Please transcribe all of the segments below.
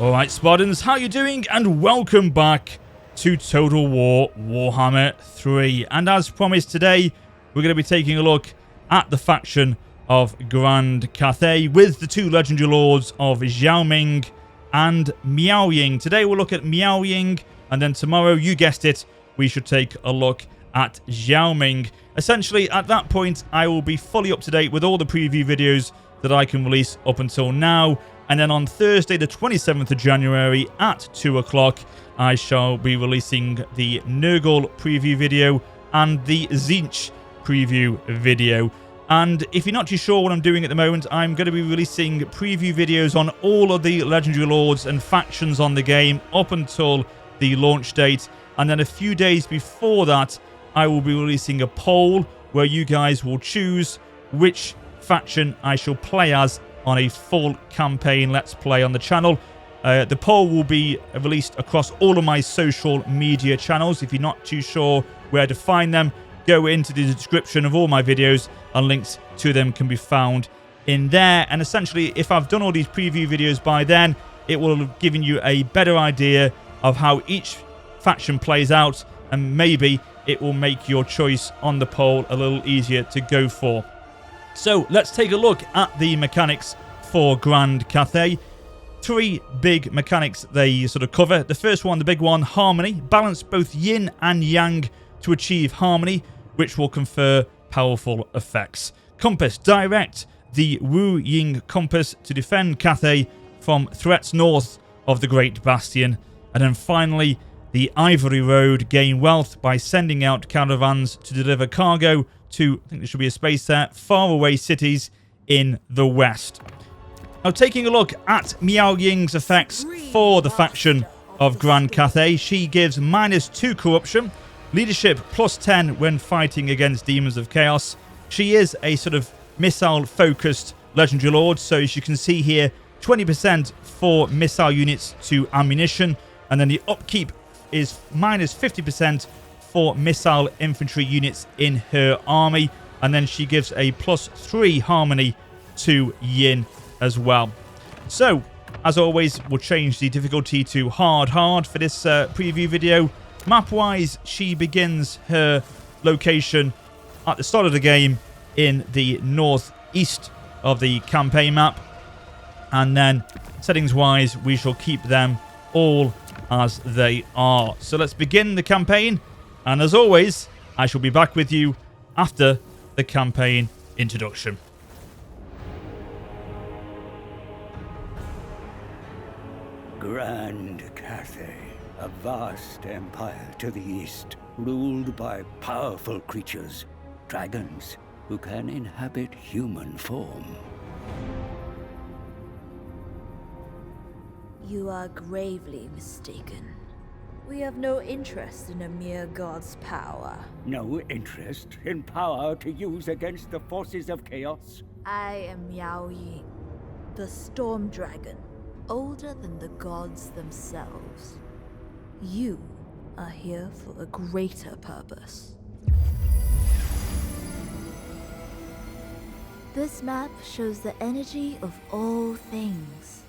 Alright Spartans, how you doing? And welcome back to Total War Warhammer 3. And as promised today, we're going to be taking a look at the faction of Grand Cathay with the two legendary lords of Xiao Ming and Miao Ying. Today we'll look at Miao Ying, and then tomorrow, you guessed it, we should take a look at Xiao Ming. Essentially, at that point, I will be fully up to date with all the preview videos that I can release up until now. And then on Thursday, the 27th of January at 2 o'clock, I shall be releasing the Nurgle preview video and the Tzeentch preview video. And if you're not too sure what I'm doing at the moment, I'm going to be releasing preview videos on all of the legendary lords and factions on the game up until the launch date. And then a few days before that, I will be releasing a poll where you guys will choose which faction I shall play as on a full campaign Let's Play on the channel. The poll will be released across all of my social media channels. If you're not too sure where to find them, go into the description of all my videos and links to them can be found in there. And essentially, if I've done all these preview videos by then, it will have given you a better idea of how each faction plays out, and maybe it will make your choice on the poll a little easier to go for. So let's take a look at the mechanics for Grand Cathay. Three big mechanics they sort of cover. The first one, the big one, harmony. Balance both yin and yang to achieve harmony, which will confer powerful effects. Compass, direct the Rouging Compass to defend Cathay from threats north of the Great Bastion. And then finally, the Ivory Road, gain wealth by sending out caravans to deliver cargo to, I think there should be a space there, faraway cities in the west. Now, taking a look at Miao Ying's effects for the faction of Grand Cathay, she gives -2 corruption, leadership +10 when fighting against demons of chaos. She is a sort of missile-focused legendary lord, so as you can see here, 20% for missile units to ammunition, and then the upkeep is -50% for missile infantry units in her army, and then she gives a +3 harmony to yin as well. So, as always, we'll change the difficulty to hard for this preview video. Map-wise, she begins her location at the start of the game in the northeast of the campaign map, and then settings-wise, we shall keep them all as they are. So let's begin the campaign, and as always, I shall be back with you after the campaign introduction. Grand Cathay, a vast empire to the east, ruled by powerful creatures, dragons, who can inhabit human form. You are gravely mistaken. We have no interest in a mere god's power. No interest in power to use against the forces of chaos? I am Miao Ying, the storm dragon, older than the gods themselves. You are here for a greater purpose. This map shows the energy of all things.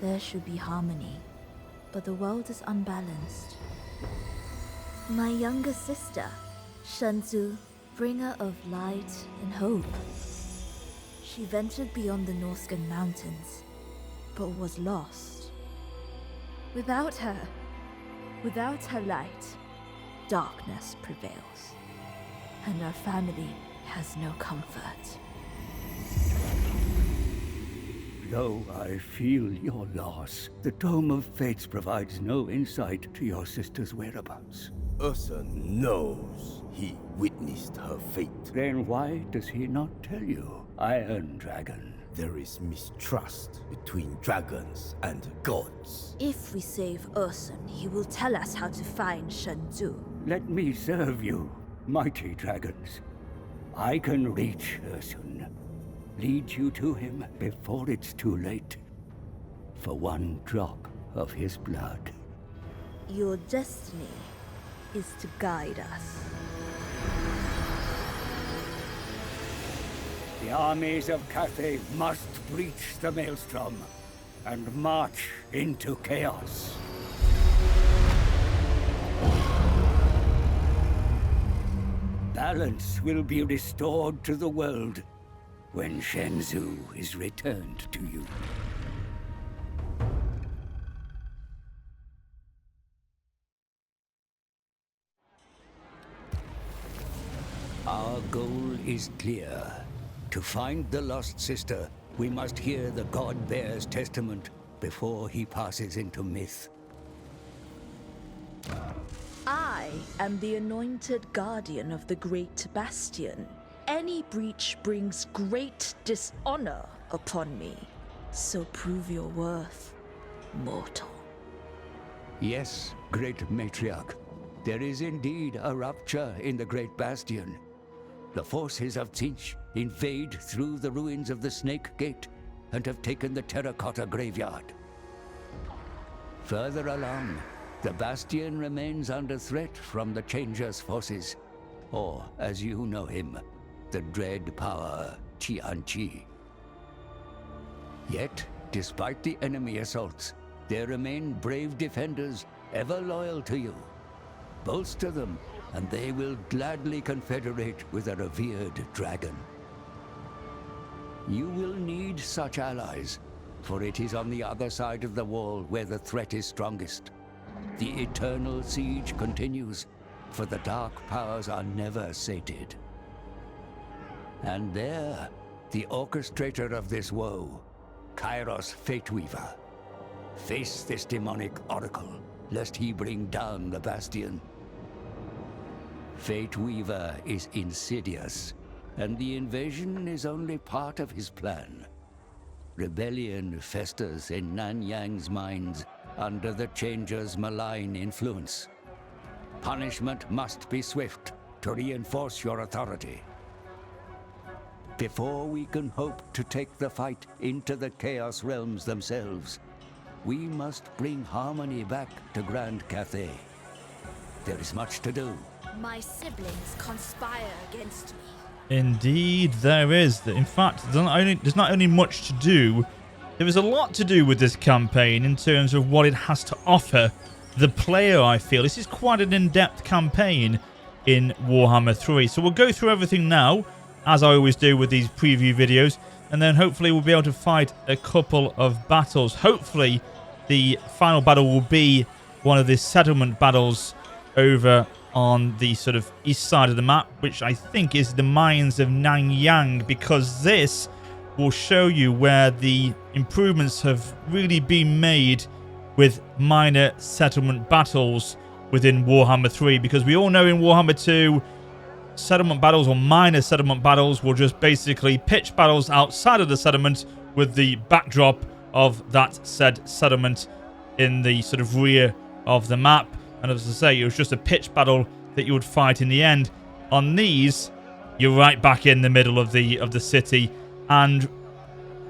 There should be harmony, but the world is unbalanced. My younger sister, Shenzhou, bringer of light and hope. She ventured beyond the Norscan mountains, but was lost. Without her light, darkness prevails, and our family has no comfort. Though I feel your loss, the Dome of Fates provides no insight to your sister's whereabouts. Ursa knows he witnessed her fate. Then why does he not tell you, Iron Dragon? There is mistrust between dragons and gods. If we save Ursun, he will tell us how to find Shenzhou. Let me serve you, mighty dragons. I can reach Ursun. Lead you to him before it's too late. For one drop of his blood. Your destiny is to guide us. The armies of Cathay must breach the Maelstrom. and march into chaos. Balance will be restored to the world when Shenzhou is returned to you. Our goal is clear. To find the lost sister, we must hear the God Bear's testament before he passes into myth. I am the anointed guardian of the great Bastion. Any breach brings great dishonor upon me. So prove your worth, mortal. Yes, great matriarch. There is indeed a rupture in the great Bastion. The forces of Tzinch invade through the ruins of the Snake Gate and have taken the terracotta graveyard. Further along, the Bastion remains under threat from the Changer's forces, or, as you know him, the dread power Qianqi. Yet, despite the enemy assaults, there remain brave defenders ever loyal to you. Bolster them, and they will gladly confederate with a revered dragon. You will need such allies, for it is on the other side of the wall where the threat is strongest. The eternal siege continues, for the dark powers are never sated. And there, the orchestrator of this woe, Kairos Fateweaver. Face this demonic oracle, lest he bring down the Bastion. Fateweaver is insidious, and the invasion is only part of his plan. Rebellion festers in Nanyang's minds under the Changer's malign influence. Punishment must be swift to reinforce your authority. Before we can hope to take the fight into the Chaos Realms themselves, we must bring harmony back to Grand Cathay. There is much to do. My siblings conspire against me. Indeed, there is. In fact, there's not only much to do, there is a lot to do with this campaign in terms of what it has to offer the player, I feel. This is quite an in-depth campaign in Warhammer 3. So we'll go through everything now, as I always do with these preview videos, and then hopefully we'll be able to fight a couple of battles. Hopefully the final battle will be one of the settlement battles over on the sort of east side of the map, which I think is the mines of Nanyang, because this will show you where the improvements have really been made with minor settlement battles within Warhammer 3, because we all know in Warhammer 2, settlement battles or minor settlement battles will just basically pitch battles outside of the settlement with the backdrop of that said settlement in the sort of rear of the map. And as I say, it was just a pitch battle that you would fight in the end. On these, you're right back in the middle of the city, and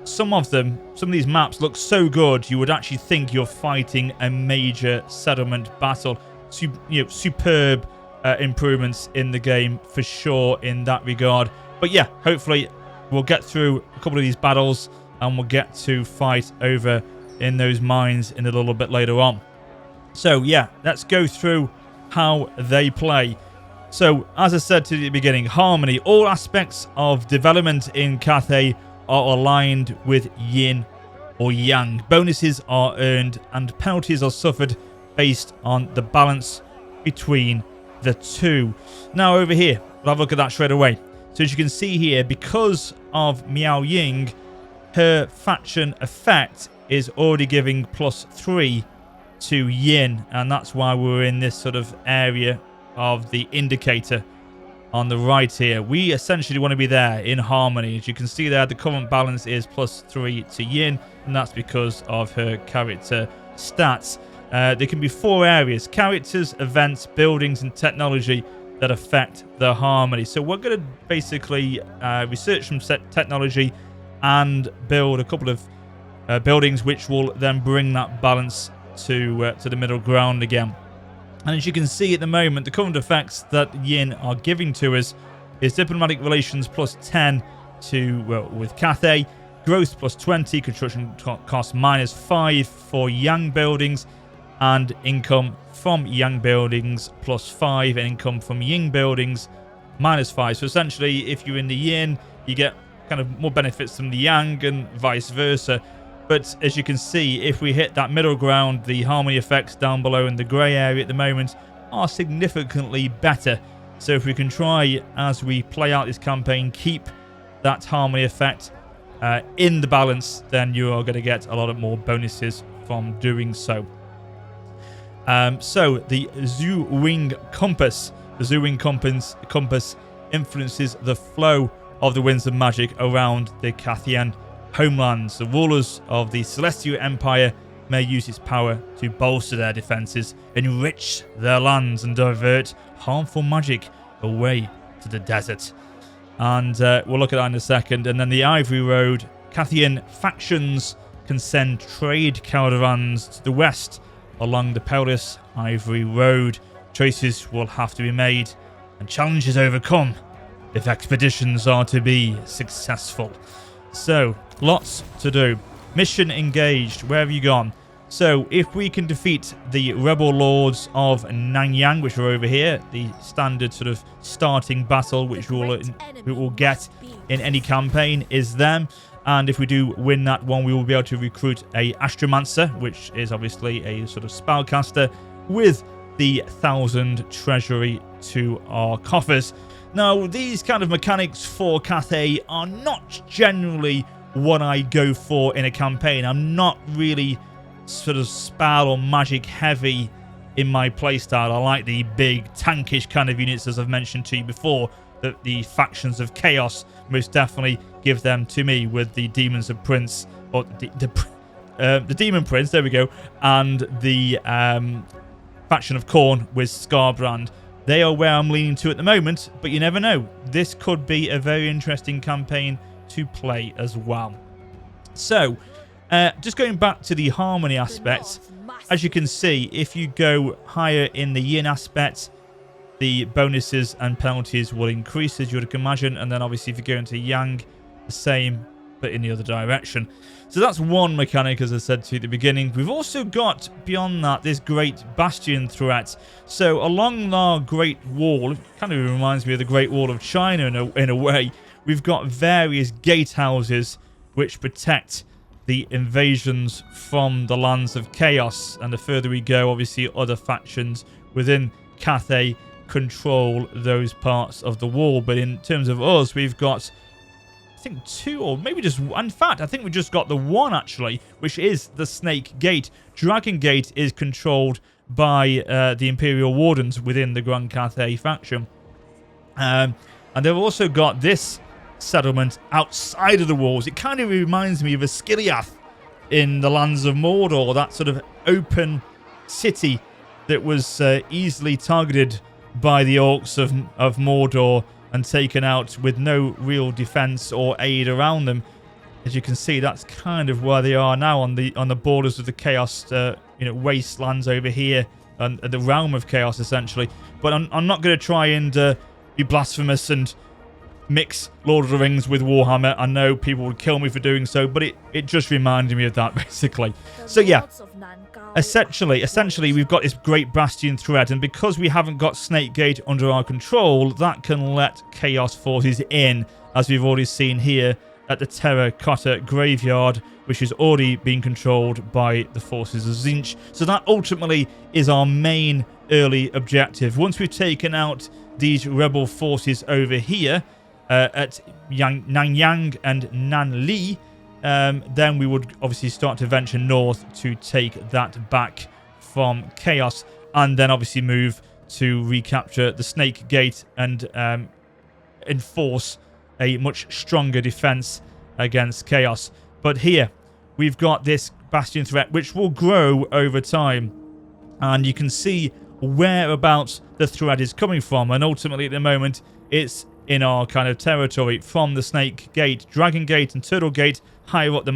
some of these maps look so good you would actually think you're fighting a major settlement battle. Superb improvements in the game for sure in that regard. But yeah, hopefully we'll get through a couple of these battles and we'll get to fight over in those mines in a little bit later on. So yeah, let's go through how they play. So as I said to the beginning, harmony. All aspects of development in Cathay are aligned with yin or yang. Bonuses are earned and penalties are suffered based on the balance between the two. Now over here, we'll have a look at that straight away. So as you can see here, because of Miao Ying, her faction effect is already giving +3 to yin, and that's why we're in this sort of area of the indicator on the right here. We essentially want to be there in harmony. As you can see there, the current balance is +3 to yin, and that's because of her character stats. There can be 4 areas: characters, events, buildings, and technology that affect the harmony. So we're going to basically research some technology and build a couple of buildings which will then bring that balance to the middle ground again. And as you can see at the moment, the current effects that yin are giving to us is diplomatic relations +10 to with Cathay, growth plus 20, construction cost minus 5 for Yang buildings, and income from Yang buildings plus 5, and income from Ying buildings minus 5. So essentially, if you're in the yin, you get kind of more benefits from the yang and vice versa. But as you can see, if we hit that middle ground, the harmony effects down below in the grey area at the moment are significantly better. So if we can try, as we play out this campaign, keep that harmony effect in the balance, then you are going to get a lot of more bonuses from doing so. So the Rouging Compass. The Rouging Compass influences the flow of the winds of magic around the Cathayan homelands. The rulers of the Celestial Empire may use its power to bolster their defenses, enrich their lands, and divert harmful magic away to the desert. And we'll look at that in a second. And then the Ivory Road. Cathayan factions can send trade caravans to the west along the perilous Ivory Road. Choices will have to be made and challenges overcome if expeditions are to be successful. So, lots to do. Mission engaged. Where have you gone? So, if we can defeat the rebel lords of Nanyang, which are over here, the standard sort of starting battle which we will get in any campaign is them. And if we do win that one, we will be able to recruit a Astromancer, which is obviously a sort of spellcaster, with the 1,000 treasury to our coffers. Now, these kind of mechanics for Cathay are not generally what I go for in a campaign. I'm not really sort of spell or magic heavy in my playstyle. I like the big tankish kind of units, as I've mentioned to you before, that the factions of chaos most definitely give them to me, with the demons of prince, or the demon prince, there we go, and the faction of Khorne with Scarbrand. They are where I'm leaning to at the moment, but you never know. This could be a very interesting campaign to play as well. So, just going back to the harmony aspect, as you can see, if you go higher in the yin aspect, the bonuses and penalties will increase, as you would imagine, and then obviously if you go into yang, the same, but in the other direction. So that's one mechanic, as I said to you at the beginning. We've also got, beyond that, this great Bastion threat. So along our Great Wall, it kind of reminds me of the Great Wall of China in a way, we've got various gatehouses which protect the invasions from the lands of chaos. And the further we go, obviously other factions within Cathay control those parts of the wall. But in terms of us, we've got, I think, 2, or maybe just, in fact, I think we just got the 1 actually, which is the Snake Gate. Dragon Gate is controlled by the Imperial Wardens within the Grand Cathay faction. And they've also got this settlement outside of the walls. It kind of reminds me of a Skiliath in the lands of Mordor, that sort of open city that was easily targeted by the orcs of Mordor and taken out with no real defense or aid around them. As you can see, that's kind of where they are now, on the borders of the chaos wastelands over here, and the realm of chaos essentially. But I'm not going to try and be blasphemous and mix Lord of the Rings with Warhammer. I know people would kill me for doing so, but it just reminded me of that basically. So yeah, essentially we've got this great Bastion threat, and because we haven't got Snake Gate under our control, that can let chaos forces in, as we've already seen here at the Terracotta Graveyard, which is already being controlled by the forces of Tzeentch. So that ultimately is our main early objective. Once we've taken out these rebel forces over here at Nanyang and Nanli, then we would obviously start to venture north to take that back from chaos, and then obviously move to recapture the Snake Gate and enforce a much stronger defense against chaos. But here we've got this Bastion threat, which will grow over time, and you can see whereabouts the threat is coming from, and ultimately at the moment it's in our kind of territory from the Snake Gate. Dragon Gate and Turtle Gate higher up the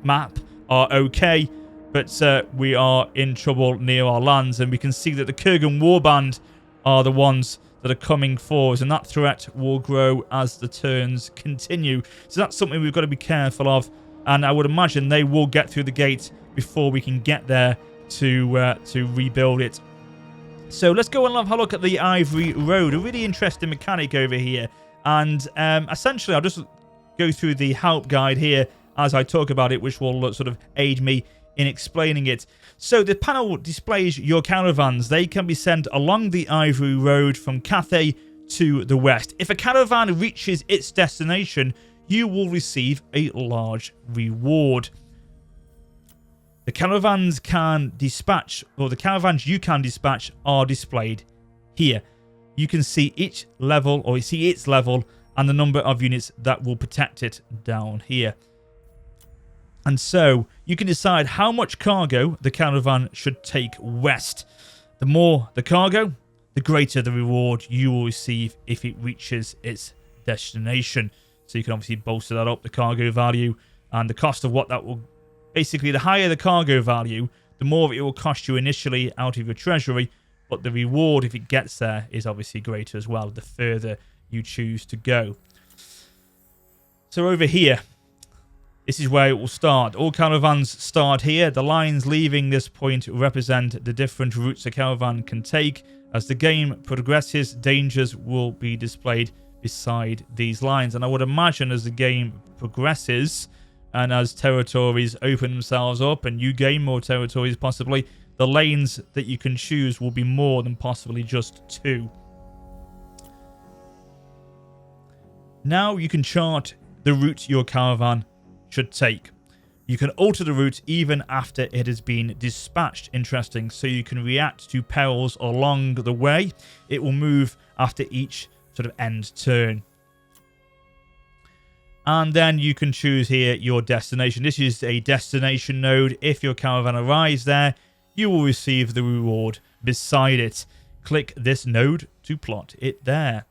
map are okay, but we are in trouble near our lands, and we can see that the Kurgan Warband are the ones that are coming for us, and that threat will grow as the turns continue. So that's something we've got to be careful of And I would imagine they will get through the gate before we can get there to rebuild it. So let's go and have a look at the Ivory Road. A really interesting mechanic over here. And essentially, I'll just go through the help guide here as I talk about it, which will sort of aid me in explaining it. So the panel displays your caravans. They can be sent along the Ivory Road from Cathay to the west. If a caravan reaches its destination, you will receive a large reward. The caravans can dispatch, or the caravans you can dispatch are displayed here. You can see each level, or see its level, and the number of units that will protect it down here. And so you can decide how much cargo the caravan should take west. The more the cargo, the greater the reward you will receive if it reaches its destination. So you can obviously bolster that up, the cargo value, and the cost of what that will... Basically, the higher the cargo value, the more it will cost you initially out of your treasury, but the reward, if it gets there, is obviously greater as well, the further you choose to go. So over here, this is where it will start. All caravans start here. The lines leaving this point represent the different routes a caravan can take. As the game progresses, dangers will be displayed beside these lines. And I would imagine as the game progresses and as territories open themselves up and you gain more territories possibly, the lanes that you can choose will be more than possibly just 2. Now you can chart the route your caravan should take. You can alter the route even after it has been dispatched. Interesting. So you can react to perils along the way. It will move after each sort of end turn. And then you can choose here your destination. This is a destination node. If your caravan arrives there, you will receive the reward beside it. Click this node to plot it there.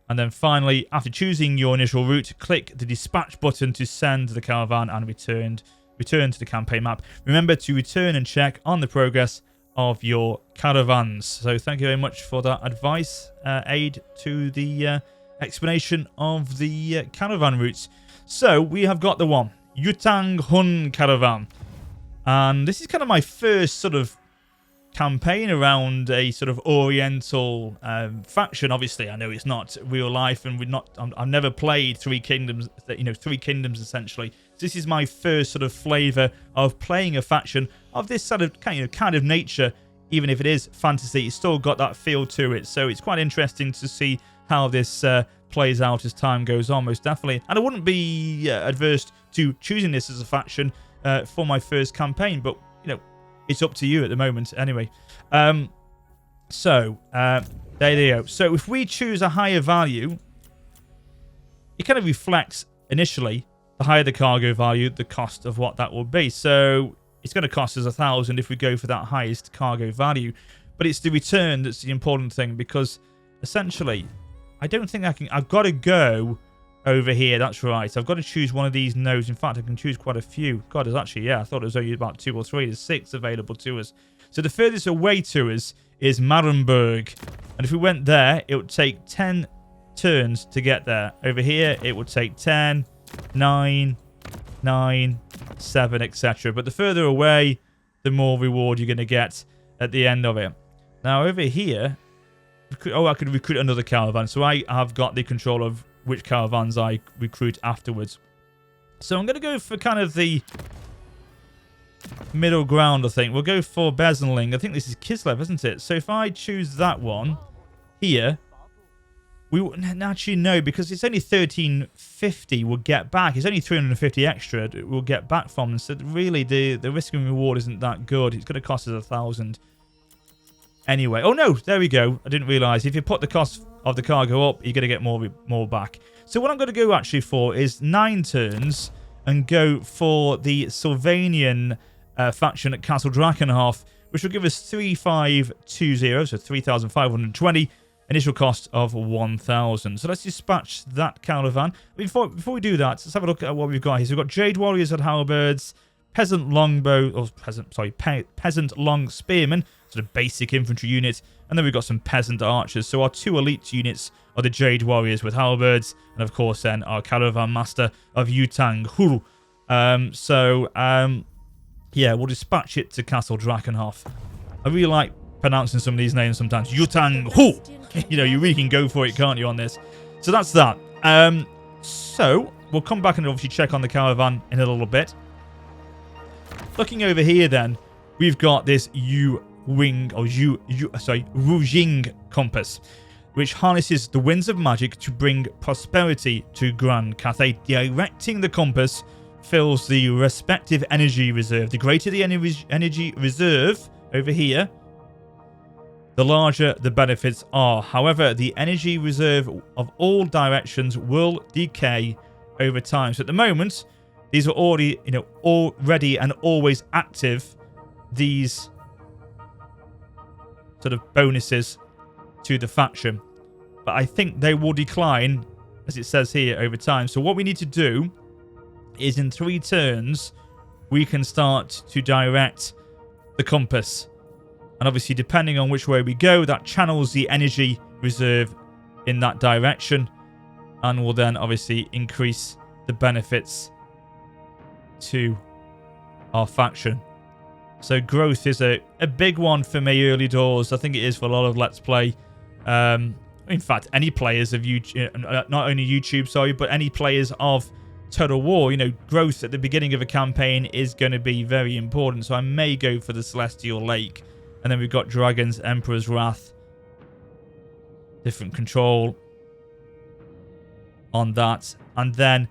And then finally, after choosing your initial route, click the dispatch button to send the caravan and return to the campaign map. Remember to return and check on the progress of your caravans. So thank you very much for that advice, aid to the explanation of the caravan routes. So we have got the one, Yutang Hun Caravan. And this is kind of my first sort of campaign around a sort of oriental faction. Obviously I know it's not real life, and I've never played Three Kingdoms, Three Kingdoms essentially. So this is my first sort of flavor of playing a faction of this sort of kind of nature. Even if it is fantasy, it's still got that feel to it, so it's quite interesting to see how this plays out as time goes on, most definitely. And I wouldn't be adverse to choosing this as a faction for my first campaign, but it's up to you at the moment anyway. There you go. So if we choose a higher value, it kind of reflects initially, the higher the cargo value, the cost of what that will be. So it's going to cost us 1,000 if we go for that highest cargo value. But it's the return that's the important thing, because essentially, I don't think I can... I've got to go over here. That's right. I've got to choose one of these nodes. In fact, I can choose quite a few. God, there's actually... Yeah, I thought it was only about 2 or 3. There's 6 available to us. So the furthest away to us is Marienburg. And if we went there, it would take 10 turns to get there. Over here, it would take 10, 9, 7, etc. But the further away, the more reward you're going to get at the end of it. Now, over here... Oh, I could recruit another caravan. So I have got the control of which caravans I recruit afterwards. So I'm going to go for kind of the middle ground, I think. We'll go for Besenling. I think this is Kislev, isn't it? So if I choose that one here, we wouldn't actually know, because it's only 1350 we'll get back. It's only 350 extra we'll get back from them. So really, the risk and reward isn't that good. It's going to cost us 1,000. Anyway, oh no, there we go. I didn't realise. If you put the cost of the cargo up, you're going to get more back. So what I'm going to go actually for is 9 turns and go for the Sylvanian faction at Castle Drakenhof, which will give us 3,520, so 3,520, initial cost of 1,000. So let's dispatch that caravan. Before we do that, let's have a look at what we've got here. So we've got Jade Warriors at Halberds, Peasant Long Spearmen, sort of basic infantry unit, and then we've got some Peasant Archers. So our 2 elite units are the Jade Warriors with Halberds, and of course then our Caravan Master of Yutang Huru. Yeah, we'll dispatch it to Castle Drakenhof. I really like pronouncing some of these names sometimes. Yutang Hu! You know, you really can go for it, can't you, on this? So that's that. So we'll come back and obviously check on the caravan in a little bit. Looking over here then, we've got this Rouging Compass, which harnesses the winds of magic to bring prosperity to Grand Cathay. Directing the compass fills the respective energy reserve. The greater the energy reserve over here, the larger the benefits are. However, the energy reserve of all directions will decay over time. So at the moment, these are already, already and always active, these sort of bonuses to the faction. But I think they will decline, as it says here, over time. So what we need to do is in 3 turns, we can start to direct the compass. And obviously, depending on which way we go, that channels the energy reserve in that direction. And will then obviously increase the benefits to our faction. So growth is a big one for me early doors. I think it is for a lot of Let's Play. In fact, any players of YouTube, not only YouTube, sorry, but any players of Total War, growth at the beginning of a campaign is going to be very important. So I may go for the Celestial Lake. And then we've got Dragons, Emperor's Wrath. Different control on that. And then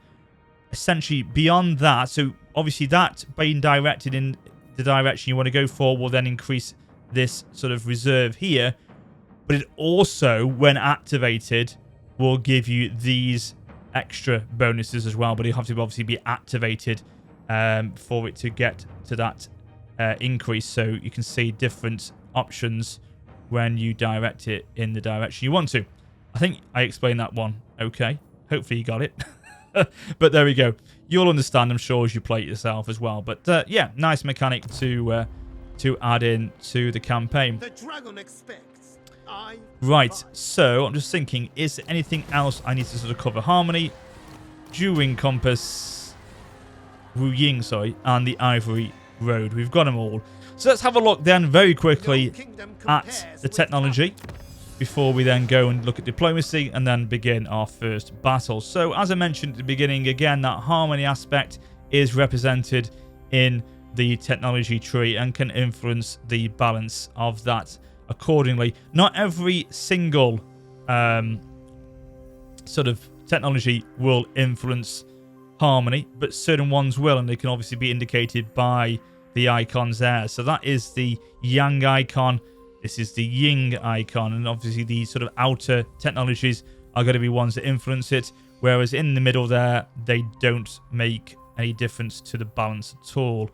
essentially beyond that, so obviously that being directed in the direction you want to go for will then increase this sort of reserve here. But it also, when activated, will give you these extra bonuses as well. But it have to obviously be activated for it to get to that increase. So you can see different options when you direct it in the direction you want to. I think I explained that one okay. Hopefully you got it. But there we go. You'll understand, I'm sure, as you play it yourself as well. But yeah, nice mechanic to add in to the campaign. The dragon expects. Right, so I'm just thinking, is there anything else I need to sort of cover? Harmony, Rouging Compass, Wu Ying, sorry, and the Ivory Road. We've got them all. So let's have a look then very quickly at the technology before we then go and look at diplomacy and then begin our first battle. So as I mentioned at the beginning, again, that harmony aspect is represented in the technology tree and can influence the balance of that accordingly. Not every single sort of technology will influence harmony, but certain ones will, and they can obviously be indicated by the icons there. So that is the Yang icon. This is the Ying icon, and obviously the sort of outer technologies are going to be ones that influence it, whereas in the middle there, they don't make any difference to the balance at all.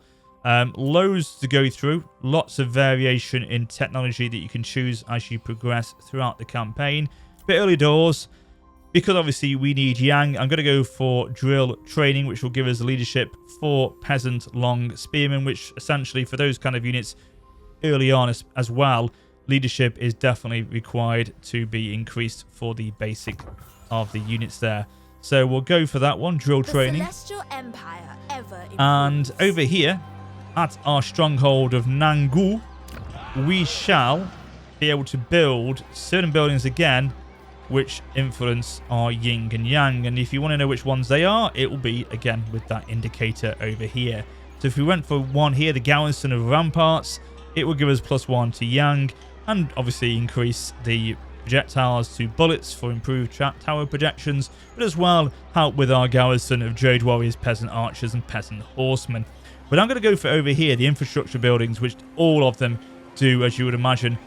Loads to go through, lots of variation in technology that you can choose as you progress throughout the campaign. Bit early doors, because obviously we need Yang. I'm going to go for drill training, which will give us leadership for peasant long spearmen, which essentially for those kind of units early on as well, leadership is definitely required to be increased for the basic of the units there. So we'll go for that one, drill training. Celestial Empire ever and over here at our stronghold of Nangu, we shall be able to build certain buildings again which influence our Yin and Yang. And if you want to know which ones they are, it will be again with that indicator over here. So if we went for one here, the garrison of ramparts, it will give us +1 to Yang and obviously increase the projectiles to bullets for improved tower projections, but as well help with our garrison of Jade Warriors, Peasant Archers and Peasant Horsemen. But I'm going to go for over here, the infrastructure buildings, which all of them do, as you would imagine,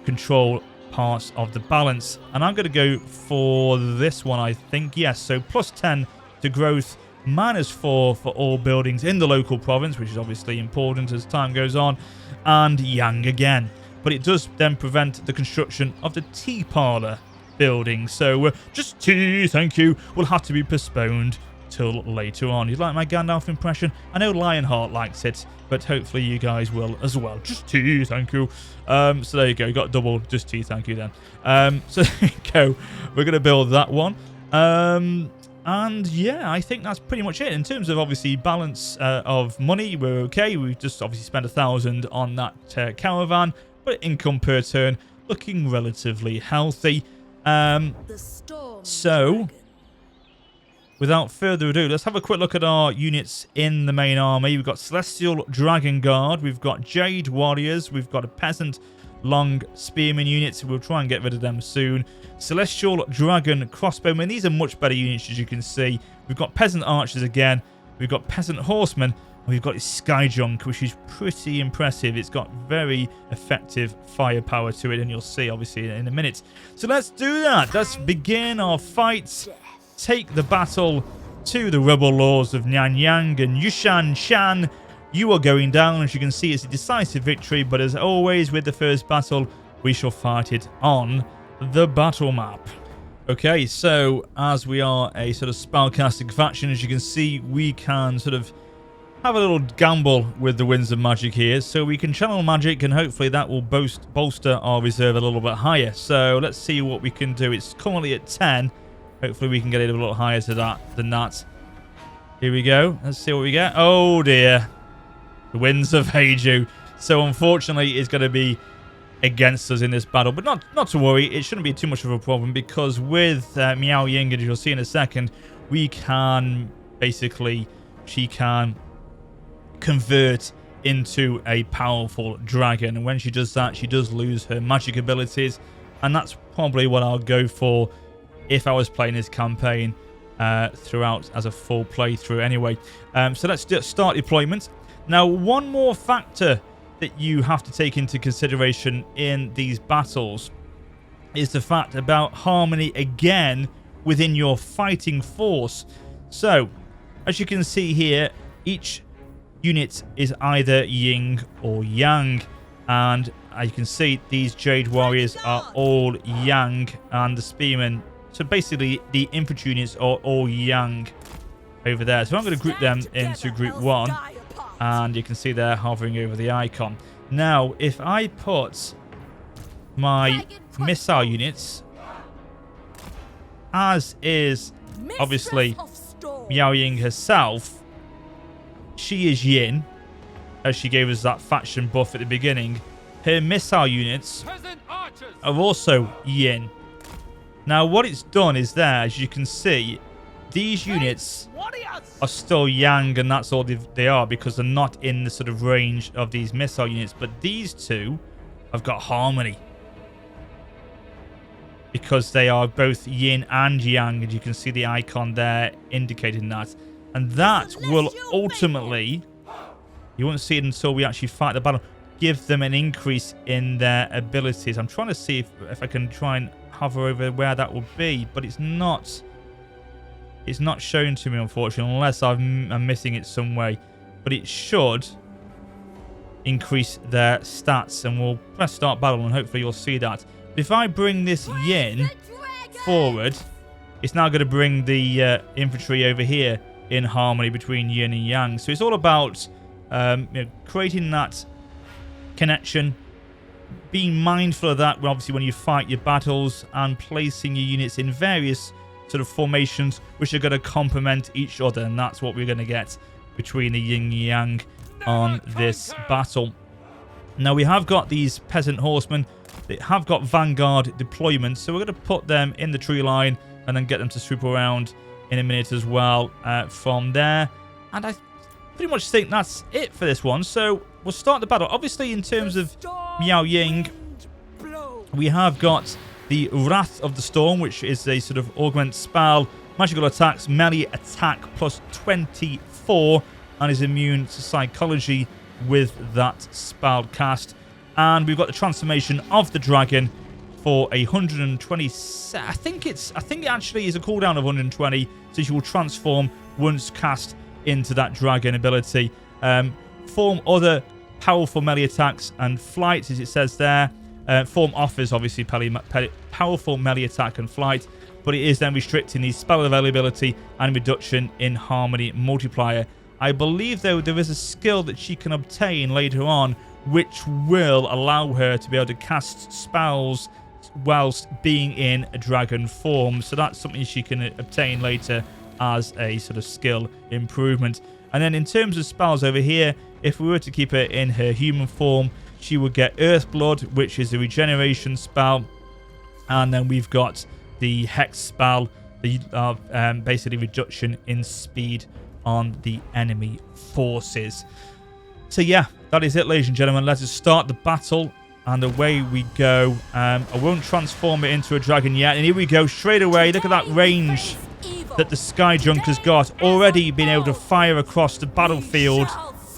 control parts of the balance. And I'm going to go for this one, I think. Yes, so +10 to growth, -4 for all buildings in the local province, which is obviously important as time goes on, and Yang again. But it does then prevent the construction of the tea parlour building. So just tea, thank you, will have to be postponed till later on. You like my Gandalf impression? I know Lionheart likes it, but hopefully you guys will as well. Just tea, thank you. So there you go, you got double just tea, thank you then. So there you go, we're going to build that one. And yeah, I think that's pretty much it. In terms of obviously balance of money, we're okay. We just obviously spent 1,000 on that caravan, but income per turn looking relatively healthy. So, without further ado, let's have a quick look at our units in the main army. We've got Celestial Dragon Guard, we've got Jade Warriors, we've got a Peasant Long Spearman units. We'll try and get rid of them soon. Celestial Dragon Crossbowmen. These are much better units, as you can see. We've got Peasant Archers again. We've got Peasant Horsemen. And we've got Skyjunk, which is pretty impressive. It's got very effective firepower to it, and you'll see, obviously, in a minute. So let's do that. Let's begin our fight. Take the battle to the rebel lords of Nanyang and Yushan Shan. You are going down. As you can see, it's a decisive victory, but as always with the first battle, we shall fight it on the battle map. Okay, so as we are a sort of spellcasting faction, as you can see, we can sort of have a little gamble with the winds of magic here. So we can channel magic, and hopefully that will bolster our reserve a little bit higher. So let's see what we can do. It's currently at 10. Hopefully we can get it a little higher to than that. Here we go. Let's see what we get. Oh dear. The winds of Heiju. So unfortunately, it's going to be against us in this battle. But not to worry. It shouldn't be too much of a problem, because with Miao Ying, as you'll see in a second, we can basically... She can convert into a powerful dragon. And when she does that, she does lose her magic abilities. And that's probably what I'll go for if I was playing this campaign throughout as a full playthrough anyway. So let's start deployment. Now, one more factor that you have to take into consideration in these battles is the fact about harmony again within your fighting force. So, as you can see here, each unit is either yin or yang. And as you can see, these Jade Warriors are all yang, and the Spearmen, so basically the infantry units are all yang over there. So I'm going to group them into group 1. And you can see they're hovering over the icon. Now, if I put my missile units, as is obviously Miao Ying herself, she is yin, as she gave us that faction buff at the beginning. Her missile units are also yin. Now, what it's done is there, as you can see, these units are still yang, and that's all they are, because they're not in the sort of range of these missile units. But these two have got harmony, because they are both yin and yang, and you can see the icon there indicating that. And that will ultimately, you won't see it until we actually fight the battle, give them an increase in their abilities. I'm trying to see if I can try and hover over where that will be, but it's not shown to me, unfortunately, unless I'm missing it some way. But it should increase their stats, and we'll press start battle, and hopefully you'll see that. If I bring this yin forward, it's now going to bring the infantry over here in harmony between yin and yang. So it's all about creating that connection, being mindful of that obviously when you fight your battles, and placing your units in various sort of formations which are going to complement each other. And that's what we're going to get between the yin and yang on this battle. Now, we have got these peasant horsemen. They have got vanguard deployment, so we're going to put them in the tree line and then get them to swoop around in a minute as well from there. And I pretty much think that's it for this one. So we'll start the battle. Obviously, in terms of Miao Ying, we have got the Wrath of the Storm, which is a sort of augment spell. Magical attacks, melee attack plus 24, and is immune to psychology with that spell cast. And we've got the transformation of the dragon for 120. I think it actually is a cooldown of 120, so she will transform once cast into that dragon ability. Form other powerful melee attacks and flight, as it says there. Form offers obviously powerful melee attack and flight, but it is then restricting the spell availability and reduction in harmony multiplier. I believe, though, there is a skill that she can obtain later on which will allow her to be able to cast spells whilst being in a dragon form. So that's something she can obtain later as a sort of skill improvement. And then in terms of spells over here, if we were to keep her in her human form, she would get Earth Blood, which is a regeneration spell. And then we've got the Hex spell, the basically reduction in speed on the enemy forces. So yeah, that is it, ladies and gentlemen. Let us start the battle, and away we go. I won't transform it into a dragon yet, and here we go straight away. Look at that range that the Skyjunk has got, already being able to fire across the battlefield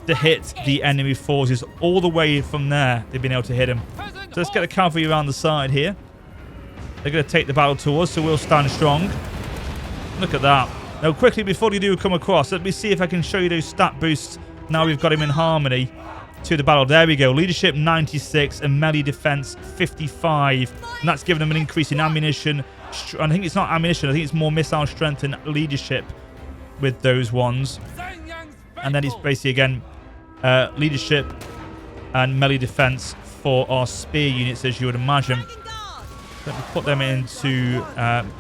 to hit the enemy forces all the way from there. They've been able to hit them. So let's get the cavalry around the side here. They're going to take the battle to us, so we'll stand strong. Look at that. Now, quickly, before you do come across, let me see if I can show you those stat boosts. Now we've got him in harmony to the battle. There we go. Leadership 96 and melee defense 55. And that's given them an increase in ammunition. I think it's not ammunition. I think it's more missile strength and leadership with those ones. And then it's basically, again, leadership and melee defense for our spear units, as you would imagine. Let me put them into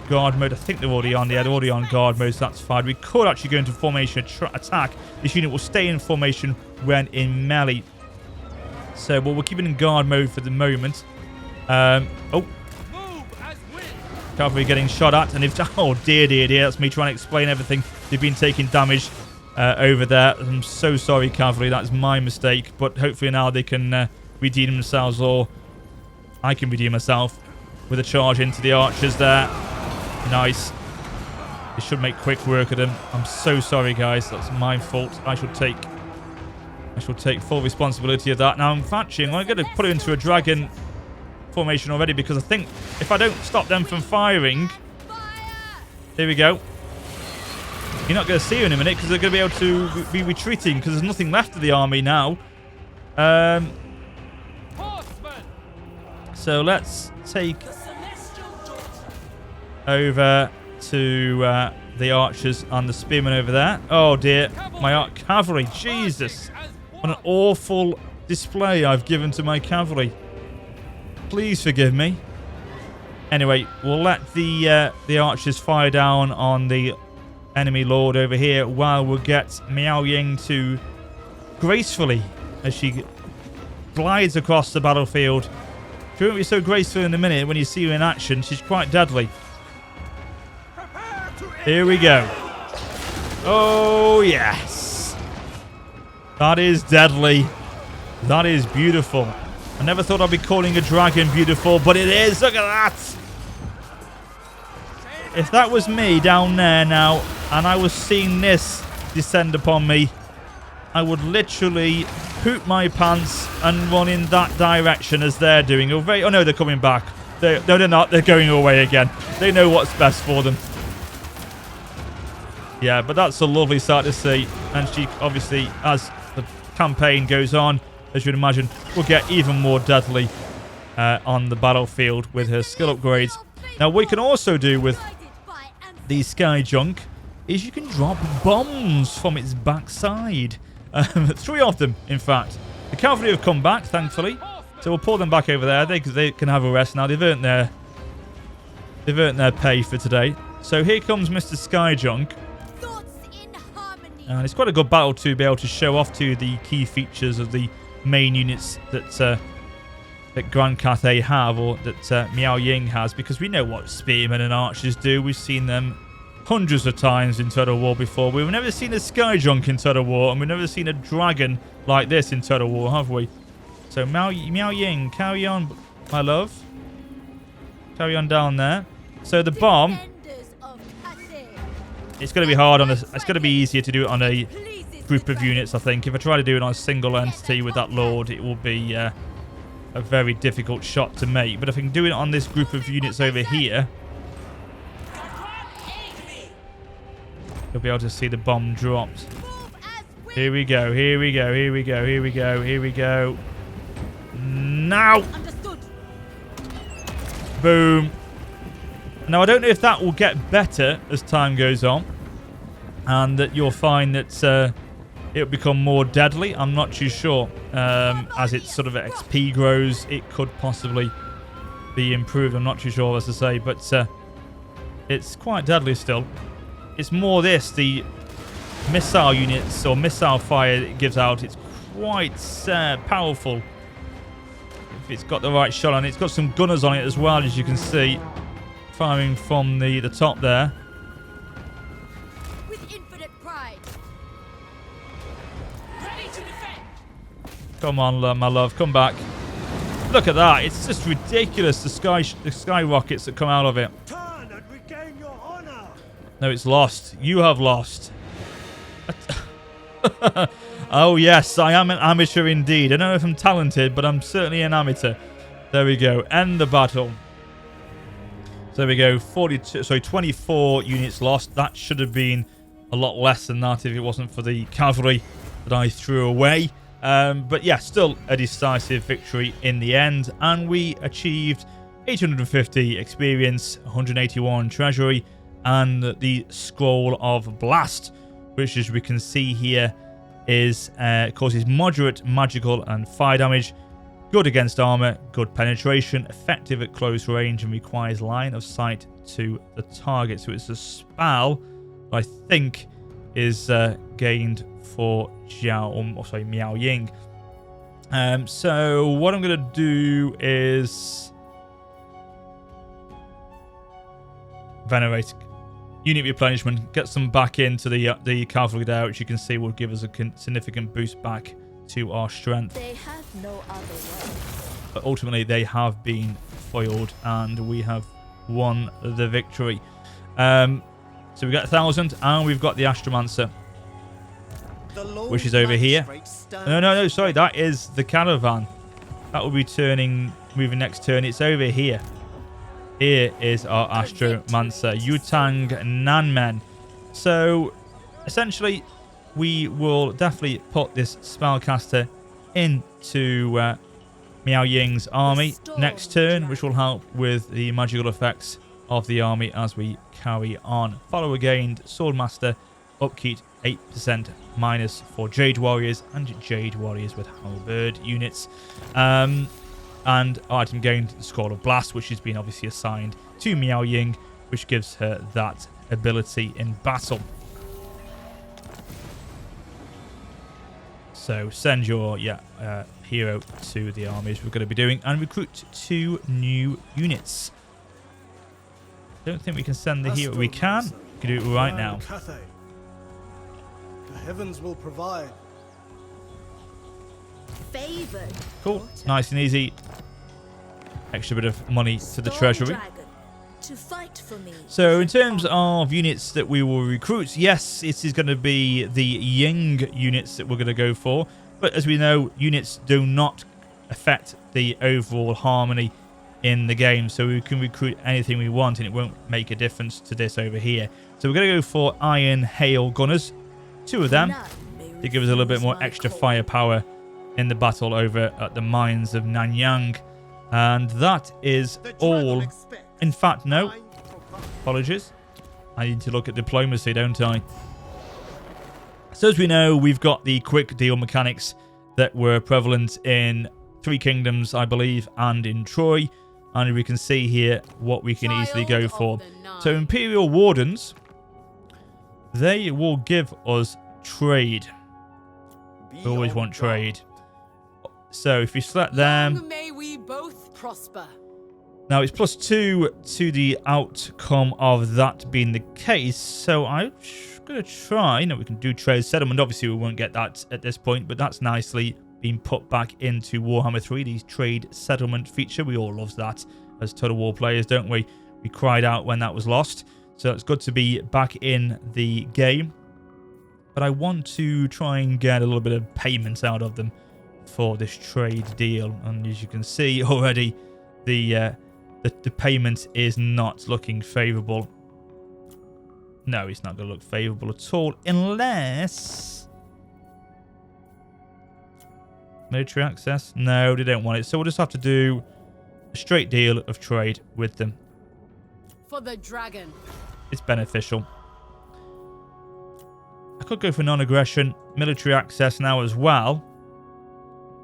guard mode. I think they're already on. Yeah, they're already on guard mode, so that's fine. We could actually go into formation attack. This unit will stay in formation when in melee. So, well, we'll keep it in guard mode for the moment. Oh. Cavalry getting shot at. And if, oh, dear, dear, dear. That's me trying to explain everything. They've been taking damage over there. I'm so sorry, cavalry. That's my mistake. But hopefully now they can redeem themselves, or I can redeem myself with a charge into the archers there. Nice. They should make quick work of them. I'm so sorry, guys. That's my fault. I shall take full responsibility of that. Now, I'm going to put it into a dragon formation already, because I think if I don't stop them from firing... Here we go. You're not going to see her in a minute, because they're going to be able to be retreating, because there's nothing left of the army now. So let's take over to the archers and the spearmen over there. Oh dear, my cavalry. Jesus, what an awful display I've given to my cavalry. Please forgive me. Anyway, we'll let the archers fire down on the enemy lord over here, while we'll get Miao Ying to gracefully, as she glides across the battlefield. She won't be so graceful in a minute. When you see her in action, she's quite deadly. Here we go. Oh, yes. That is deadly. That is beautiful. I never thought I'd be calling a dragon beautiful, but it is. Look at that. If that was me down there now, and I was seeing this descend upon me, I would literally poop my pants and run in that direction as they're doing. Oh no, they're coming back. No, they're not. They're going away again. They know what's best for them. Yeah, but that's a lovely sight to see. And she, obviously, as the campaign goes on, as you'd imagine, will get even more deadly on the battlefield with her skill upgrades. Now, what we can also do with the Skyjunk is you can drop bombs from its backside. 3 of them, in fact. The cavalry have come back, thankfully. So we'll pull them back over there. They can have a rest now. They've earned their pay for today. So here comes Mr. Skyjunk. And it's quite a good battle to be able to show off to the key features of the main units that Grand Cathay have, or that Miao Ying has, because we know what spearmen and archers do. We've seen them hundreds of times in Total War before. We've never seen a Skyjunk in Total War, and we've never seen a dragon like this in Total War, have we? So Miao Ying, carry on, my love. Carry on down there. So the bomb, it's going to be hard on this. It's going to be easier to do it on a group of units, I think. If I try to do it on a single entity with that lord, it will be a very difficult shot to make. But if I can do it on this group of units over here, you'll be able to see the bomb dropped. Here we go, here we go, here we go, here we go, here we go. Now! Boom. Now, I don't know if that will get better as time goes on, and that you'll find that it'll become more deadly. I'm not too sure. As its sort of XP grows, it could possibly be improved. I'm not too sure, as I say, but it's quite deadly still. it's more this, the missile units or missile fire it gives out. It's quite powerful if it's got the right shot on it. It's got some gunners on it as well, as you can see, firing from the top there. With infinite pride. Ready to defend. Come on, my love, come back. Look at that. It's just ridiculous, the sky rockets that come out of it. Turn and regain your honor. No, it's lost. You have lost. Oh, yes, I am an amateur indeed. I don't know if I'm talented, but I'm certainly an amateur. There we go. End the battle. So there we go. 24 units lost. That should have been a lot less than that if it wasn't for the cavalry that I threw away. But yeah, still a decisive victory in the end. And we achieved 850 experience, 181 treasury, and the Scroll of Blast, which, as we can see here, is causes moderate magical and fire damage, good against armor, good penetration, effective at close range, and requires line of sight to the target. So it's a spell that I think is gained for Miao Ying. So what I'm going to do is venerate. Unit replenishment, get some back into the cavalry there, which you can see will give us a significant boost back to our strength. They have no other way. But ultimately, they have been foiled, and we have won the victory. So we got 1,000, and we've got the Astromancer, which is over here. No, sorry, that is the caravan. That will be moving next turn. It's over here. Here is our Astromancer, Yutang Nanmen. So, essentially, we will definitely put this spellcaster into Miao Ying's army next turn, which will help with the magical effects of the army as we carry on. Follower gained, Swordmaster, upkeep 8% minus for Jade Warriors and Jade Warriors with Halberd units. And item gained, the Scroll of Blast, which has been obviously assigned to Miao Ying, which gives her that ability in battle. So send your hero to the armies we're going to be doing, and recruit 2 new units. Don't think we can send the hero. We can. We can do it right now. Cathay. The heavens will provide. Favored. Cool. Nice and easy. Extra bit of money to the treasury. To fight for me. So in terms of units that we will recruit, yes, it is going to be the Ying units that we're going to go for. But as we know, units do not affect the overall harmony in the game. So we can recruit anything we want and it won't make a difference to this over here. So we're going to go for Iron Hail Gunners. 2 of them to give us a little bit more extra firepower in the battle over at the mines of Nanyang. And that is all. In fact, no. Apologies. I need to look at diplomacy, don't I? So as we know, we've got the quick deal mechanics that were prevalent in 3 Kingdoms, I believe, and in Troy. And we can see here what we can easily go for. So Imperial Wardens, they will give us trade. We always want trade. So if you select them, may we both prosper. now it's +2 to the outcome of that being the case. So I'm going to try. We can do trade settlement. Obviously, we won't get that at this point, but that's nicely been put back into Warhammer 3. The trade settlement feature. We all love that as Total War players, don't we? We cried out when that was lost. So it's good to be back in the game. But I want to try and get a little bit of payment out of them for this trade deal, and as you can see already, the payment is not looking favorable. No, it's not going to look favorable at all, unless military access. No, they don't want it, so we'll just have to do a straight deal of trade with them. For the dragon. It's beneficial. I could go for non-aggression, military access now as well.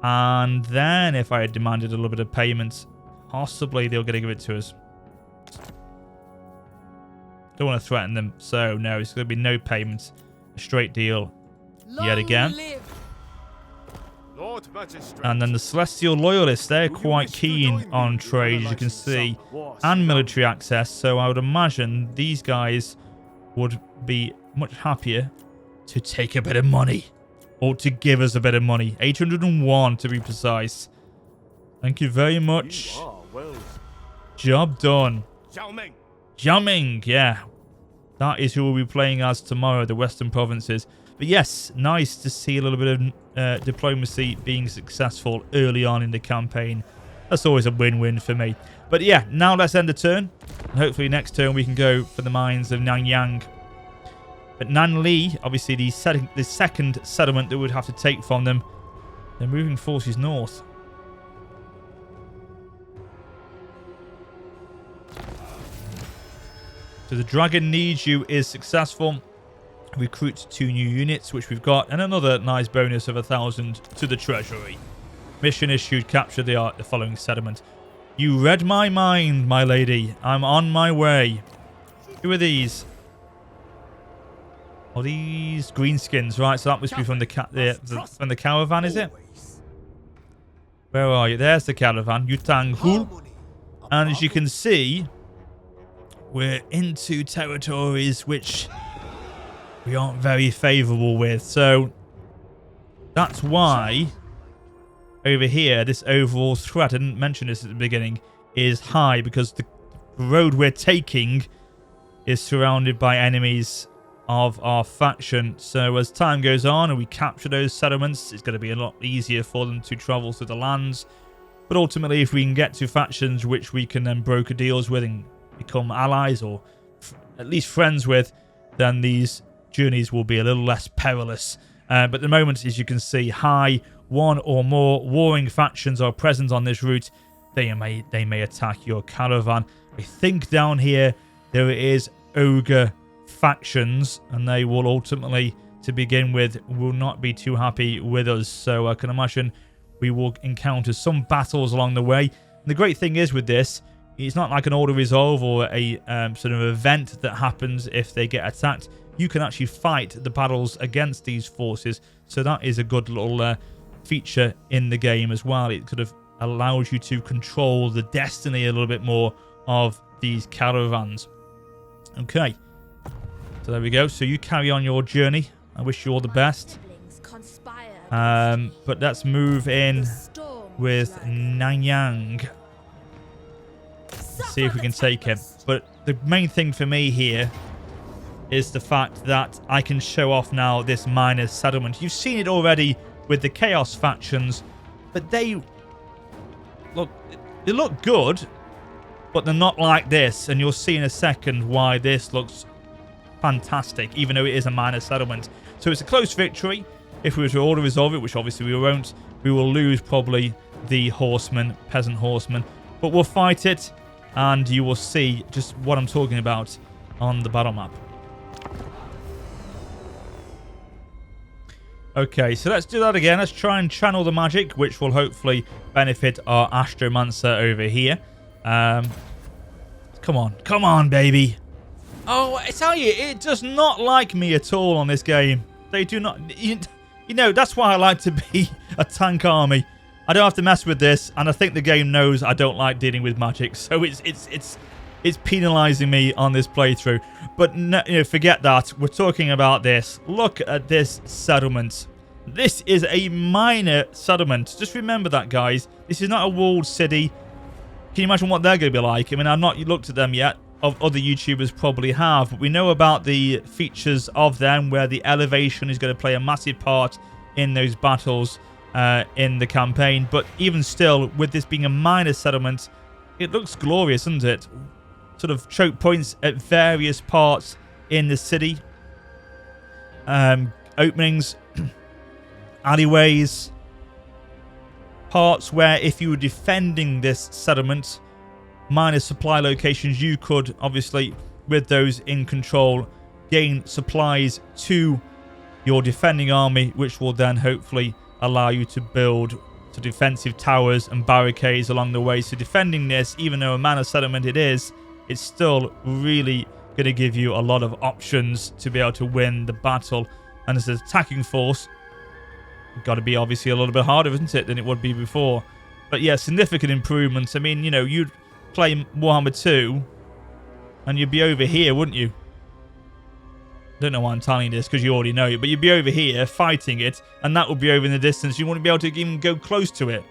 And then if I had demanded a little bit of payment, possibly they're going to give it to us. don't want to threaten them. So no, it's going to be no payment. A straight deal yet again. Lord Magistrate. And then the Celestial Loyalists, they're quite keen on trade, as you can see, and military access. So I would imagine these guys would be much happier to take a bit of money, or to give us a bit of money. 801 to be precise. Thank you very much. Job done. Zhao Ming, yeah. That is who we'll be playing as tomorrow, the Western Provinces. But yes, nice to see a little bit of diplomacy being successful early on in the campaign. That's always a win-win for me. But yeah, now let's end the turn. And hopefully next turn we can go for the mines of Nanyang. But Nanli, obviously the second settlement that we'd have to take from them, they're moving forces north. So the Dragon Needs You is successful. Recruit 2 new units, which we've got, and another nice bonus of 1,000 to the treasury. Mission issued, capture the following settlement. You read my mind, my lady. I'm on my way. Who are these? Oh, these greenskins, right? So that must be from the caravan, is it? Where are you? There's the caravan, Yutang Hul. And as you can see, we're into territories which we aren't very favourable with. So that's why over here, this overall threat, I didn't mention this at the beginning, is high, because the road we're taking is surrounded by enemies of our faction. So as time goes on and we capture those settlements, it's going to be a lot easier for them to travel through the lands. But ultimately, if we can get to factions which we can then broker deals with and become allies, or at least friends with, then these journeys will be a little less perilous. But at the moment, as you can see, high, one or more warring factions are present on this route. They may attack your caravan. I think down here there is ogre factions, and they will ultimately, to begin with, will not be too happy with us. So I can imagine we will encounter some battles along the way. And the great thing is with this, it's not like an auto resolve or a sort of event that happens if they get attacked. You can actually fight the battles against these forces. So that is a good little feature in the game as well. It sort of allows you to control the destiny a little bit more of these caravans. Okay. So there we go. So you carry on your journey. I wish you all the best. But let's move in with Nanyang. See if we can take him. But the main thing for me here is the fact that I can show off now this minor settlement. You've seen it already with the Chaos factions, but they look good, but they're not like this. And you'll see in a second why this looks fantastic, even though it is a minor settlement. So it's a close victory. If we were to auto resolve it, which obviously we won't, we will lose probably the horsemen, peasant horsemen, but we'll fight it, and you will see just what I'm talking about on the battle map. Okay, so let's do that again. Let's try and channel the magic, which will hopefully benefit our Astromancer over here. Come on, baby. Oh, I tell you, it does not like me at all on this game. They do not. You know, that's why I like to be a tank army. I don't have to mess with this, and I think the game knows I don't like dealing with magic, so it's penalising me on this playthrough. But no, forget that. We're talking about this. Look at this settlement. This is a minor settlement. Just remember that, guys. This is not a walled city. Can you imagine what they're going to be like? I mean, I've not looked at them yet. Other YouTubers probably have, but we know about the features of them, where the elevation is going to play a massive part in those battles in the campaign. But even still, with this being a minor settlement, it looks glorious, doesn't it? Sort of choke points at various parts in the city, openings, alleyways, parts where if you were defending this settlement, minor supply locations, you could obviously, with those in control, gain supplies to your defending army, which will then hopefully allow you to build to defensive towers and barricades along the way. So defending this, even though a minor settlement it is, it's still really going to give you a lot of options to be able to win the battle. And as an attacking force, got to be obviously a little bit harder, isn't it, than it would be before. But yeah, significant improvements. I mean, you know, you'd play Warhammer 2 and you'd be over here, wouldn't you? Don't know why I'm telling you this, because you already know it, but you'd be over here fighting it, and that would be over in the distance. You wouldn't be able to even go close to it.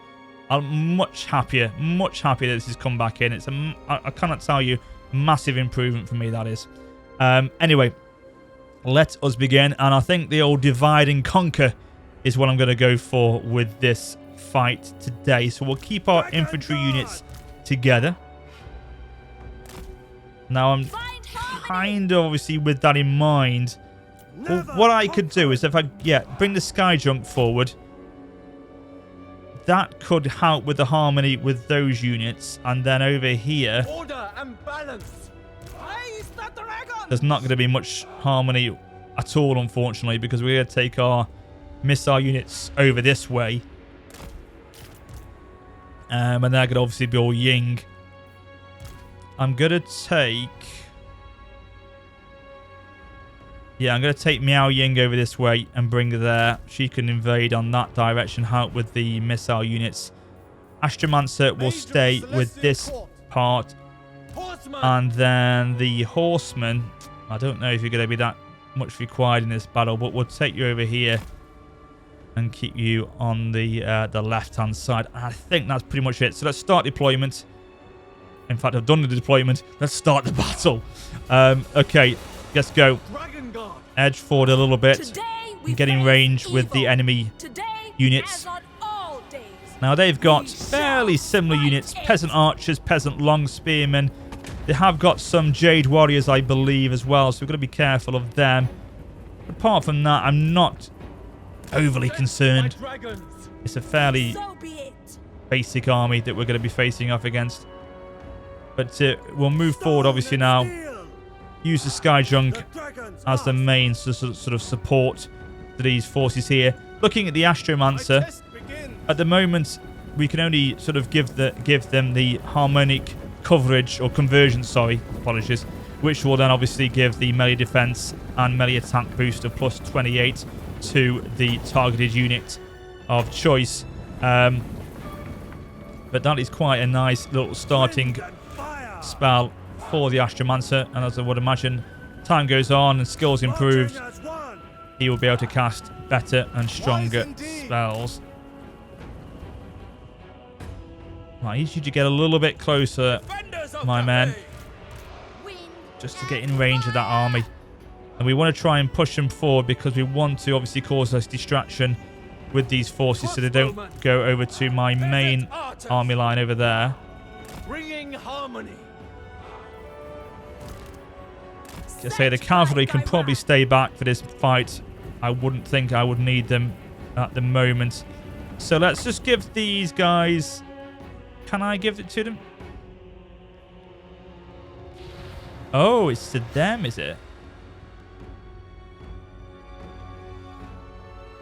I'm much happier that this has come back in. It's I cannot tell you, massive improvement for me, that is. Anyway, let us begin, and I think the old divide and conquer is what I'm going to go for with this fight today. So we'll keep our infantry units together. Now I'm kind of obviously with that in mind. Well, what I could do is if I bring the sky junk forward, that could help with the harmony with those units. And then over here, Order and balance. there's not going to be much harmony at all, unfortunately, because we're going to take our missile units over this way. And that could obviously be all Ying. I'm going to take... Yeah, I'm going to take Miao Ying over this way and bring her there. She can invade on that direction, help with the missile units. Astromancer will stay with this part. And then the horsemen, I don't know if you're going to be that much required in this battle, but we'll take you over here and keep you on the left-hand side. I think that's pretty much it. So let's start deployment. In fact, I've done the deployment. Let's start the battle. Okay, let's go. Edge forward a little bit. And get in range with the enemy units. Now, they've got fairly similar units. Peasant archers, peasant long spearmen. They have got some Jade warriors, I believe, as well. So we've got to be careful of them. But apart from that, I'm not overly concerned. It's a fairly basic army that we're going to be facing off against. But we'll move forward, obviously, now. Use the Sky Junk as the main sort of support to these forces here. Looking at the Astromancer, at the moment, we can only sort of give them the harmonic coverage, or conversion, sorry, apologies, which will then obviously give the melee defense and melee attack boost of plus 28 to the targeted unit of choice. But that is quite a nice little starting spell for the Astromancer, and as I would imagine, time goes on and skills improved, he will be able to cast better and stronger spells. I need you to get a little bit closer, my men, just to get in range of that army. And we want to try and push them forward because we want to obviously cause us distraction with these forces so they don't go over to my main army line over there. Bringing harmony. I say the cavalry can probably stay back for this fight. I wouldn't think I would need them at the moment. So let's just give these guys... Can I give it to them? Oh, it's to them, is it?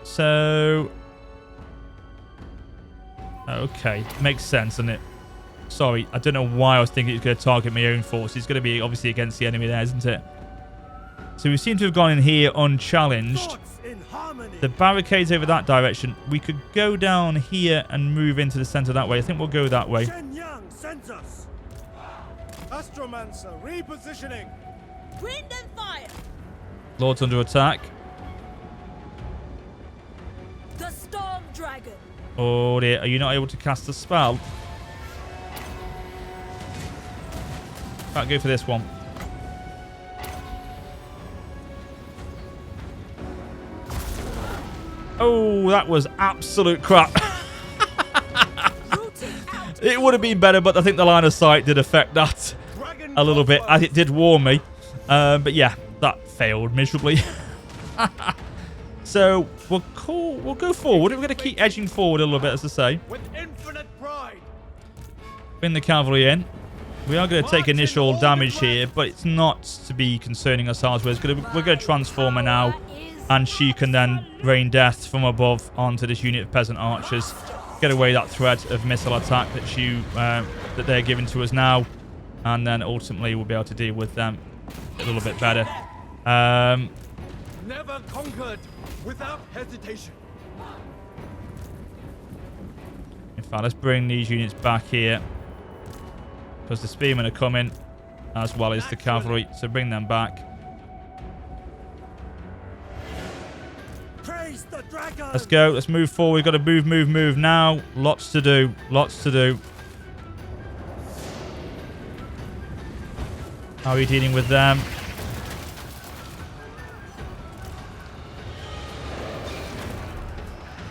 So... Okay, makes sense, doesn't it? Sorry, I don't know why I was thinking it's going to target my own force. It's going to be obviously against the enemy there, isn't it? So we seem to have gone in here unchallenged. The barricades over that direction. We could go down here and move into the center that way. I think we'll go that way. Astromancer repositioning. Wind and fire. Lord's under attack. The Storm Dragon. Oh dear, are you not able to cast a spell? Can't go for this one. Oh, that was absolute crap. It would have been better, but I think the line of sight did affect that a little bit, as it did warn me. But yeah, that failed miserably. So we'll go forward. We're going to keep edging forward a little bit, as I say. With infinite pride. Bring the cavalry in. We are going to take initial damage here, but it's not to be concerning ourselves. We're going to transform her now, and she can then rain death from above onto this unit of peasant archers. Get away that threat of missile attack that they're giving to us now, and then ultimately we'll be able to deal with them a little bit better. Never conquered without hesitation. In fact, let's bring these units back here. Because the spearmen are coming, as well as the cavalry. So bring them back. Praise the dragon. Let's go. Let's move forward. We've got to move now. Lots to do. Lots to do. How are we dealing with them?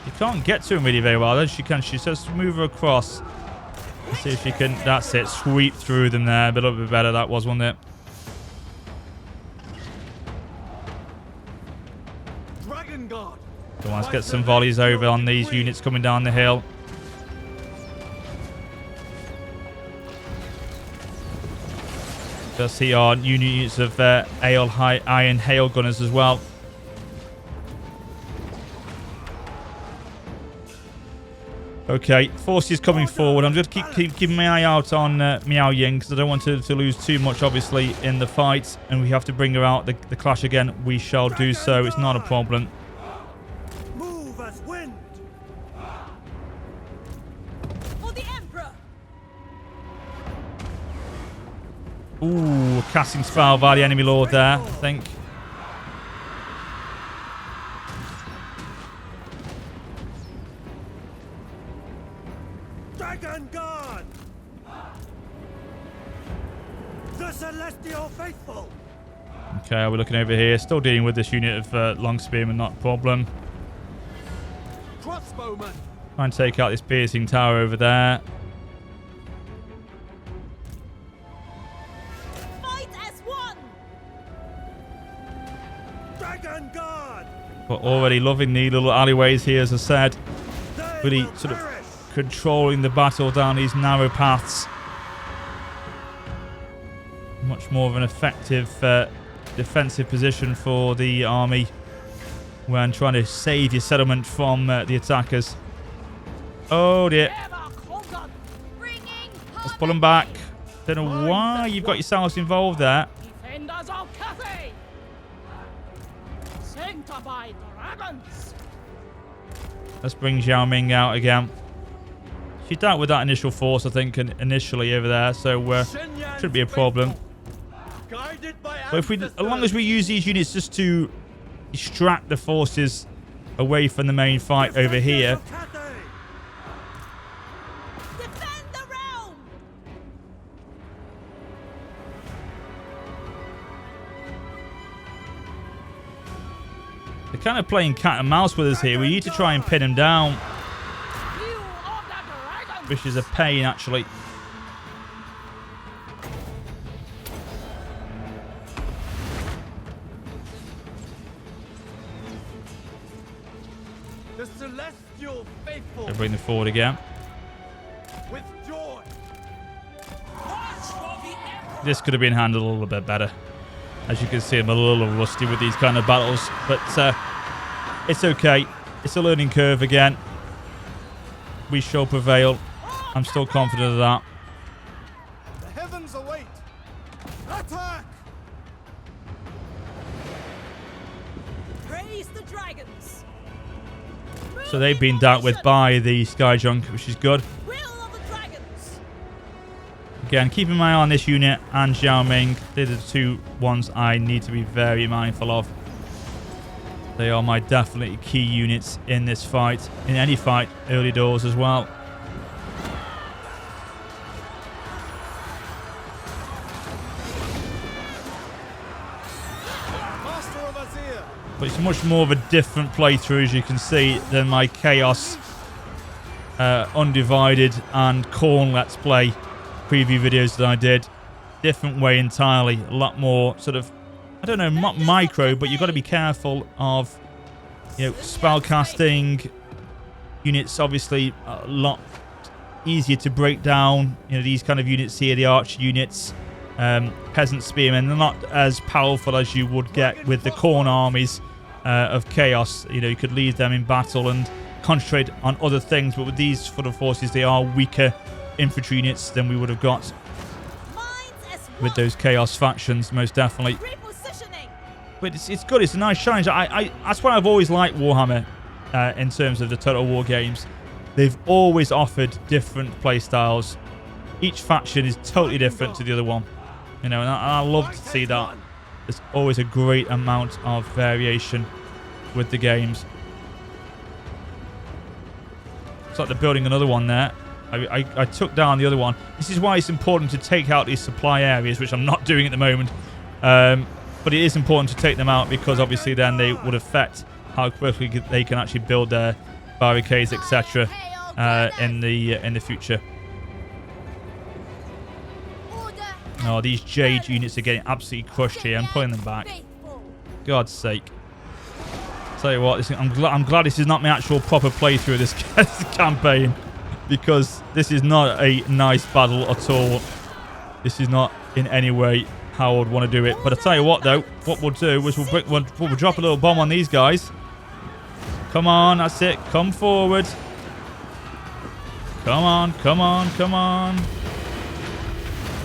You can't get to him really very well. She can. She says move her across. Let's see if she can. That's it. Sweep through them there. A little bit better. That was, wasn't it? Dragon Guard. Come on, let's get some volleys over on these units coming down the hill. Just see our new units of iron hail gunners as well. Okay, forces coming forward. I'm just keep keeping my eye out on Miao Ying because I don't want to lose too much, obviously, in the fight. And we have to bring her out the clash again. We shall do so. It's not a problem. Move as wind. For the Emperor! Ooh, casting spell by the enemy lord there, I think. Dragon Guard. The Celestial Faithful. Okay, we're looking over here. Still dealing with this unit of long spearmen, not a problem. Crossbowmen. Try and take out this piercing tower over there. Fight as one! Dragon Guard. But already loving the little alleyways here, as I said. They Really will sort of perish. controlling the battle down these narrow paths. Much more of an effective defensive position for the army when trying to save your settlement from the attackers. Oh dear. Let's pull them back. Don't know why you've got yourselves involved there. Defenders of Cathay! Sent by dragons! Let's bring Xiao Ming out again. She dealt with that initial force, I think, initially over there, so shouldn't be a problem. Guided by But if we, as long as we use these units just to distract the forces away from the main fight over here, Defend the realm! they're kind of playing cat and mouse with us here. We need to try and pin them down, You of the dragons! which is a pain, actually. the Celestial Faithful. So bring them forward again. With joy. This could have been handled a little bit better. As you can see, I'm a little rusty with these kind of battles, but it's okay. It's a learning curve again. We shall prevail. I'm still confident of that. The heavens await. Attack! Praise the dragons! So they've been dealt with by the Sky Junk, which is good. Will of the dragons! Again, keeping my eye on this unit and Xiao Ming. They're the two ones I need to be very mindful of. They are my definitely key units in this fight, in any fight, early doors as well. Master of Azir. But it's much more of a different playthrough, as you can see, than my Chaos Undivided and Khorne Let's Play preview videos that I did. Different way entirely. A lot more sort of, I don't know, not micro, but you've got to be careful of, you know, spell casting. Units obviously a lot easier to break down. You know, these kind of units here, the archer units, peasant spearmen, they're not as powerful as you would get with the Khorne armies of Chaos. You know, you could leave them in battle and concentrate on other things, but with these sort of forces, they are weaker infantry units than we would have got with those Chaos factions, most definitely. Repositioning. But it's good. It's a nice challenge. That's why I've always liked Warhammer in terms of the Total War games. They've always offered different play styles. Each faction is totally different to the other one. You know, and I love to see that. There's always a great amount of variation with the games. It's like they're building another one there. I took down the other one. This is why it's important to take out these supply areas, which I'm not doing at the moment. But it is important to take them out because obviously then they would affect how quickly they can actually build their barricades, etc. In the future. Oh, these Jade units are getting absolutely crushed here. I'm pulling them back. God's sake. Tell you what, I'm glad this is not my actual proper playthrough of this campaign, because this is not a nice battle at all. This is not in any way how I would want to do it. But I'll tell you what, though, what we'll do is we'll drop a little bomb on these guys. Come on, that's it. Come forward. Come on, come on, come on.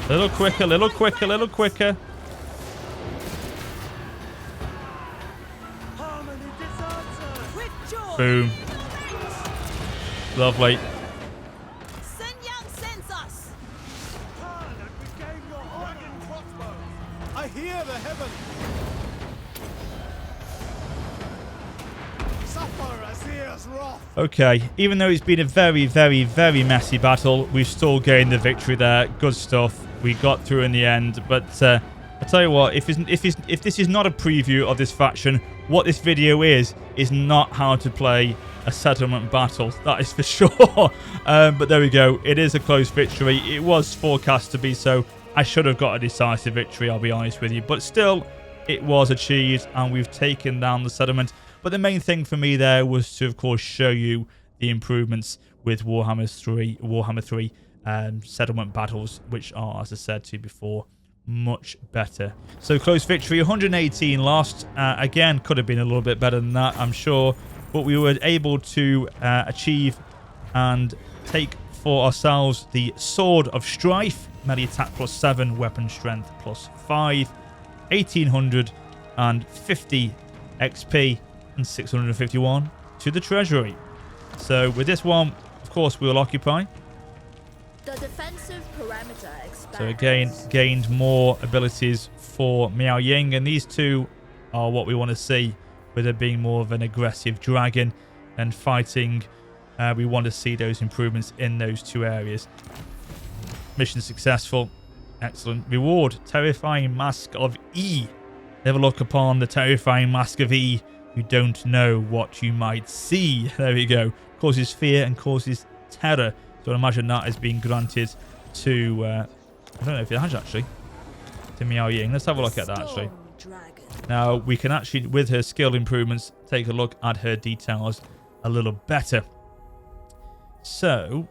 A little quicker, little quicker, little quicker. Boom. Lovely. I hear the heaven. Suffer Azir's wrath. Okay, even though it's been a very, very, very messy battle, we've still gained the victory there. Good stuff. We got through in the end. But I tell you what, if this is not a preview of this faction, what this video is not how to play a settlement battle. That is for sure. But there we go. It is a close victory. It was forecast to be so. I should have got a decisive victory, I'll be honest with you. But still, it was achieved, and we've taken down the settlement. But the main thing for me there was to, of course, show you the improvements with Warhammer 3 settlement battles, which are, as I said to you before, much better. So close victory, 118 lost. Again, could have been a little bit better than that, I'm sure. But we were able to achieve and take for ourselves the Sword of Strife. Melee attack +7, weapon strength +5, 1850 XP, and 651 to the treasury. So with this one, of course, we will occupy. The defensive parameter expands. So again, gained more abilities for Miao Ying, and these two are what we want to see, with it being more of an aggressive dragon and fighting. We want to see those improvements in those two areas. Mission successful. Excellent. Reward. Terrifying Mask of E. Never look upon the terrifying Mask of E. You don't know what you might see. There we go. Causes fear and causes terror. So I imagine that is being granted to... I don't know if it has actually. To Miao Ying. Let's have a look at that actually. Now we can actually, with her skill improvements, take a look at her details a little better. So...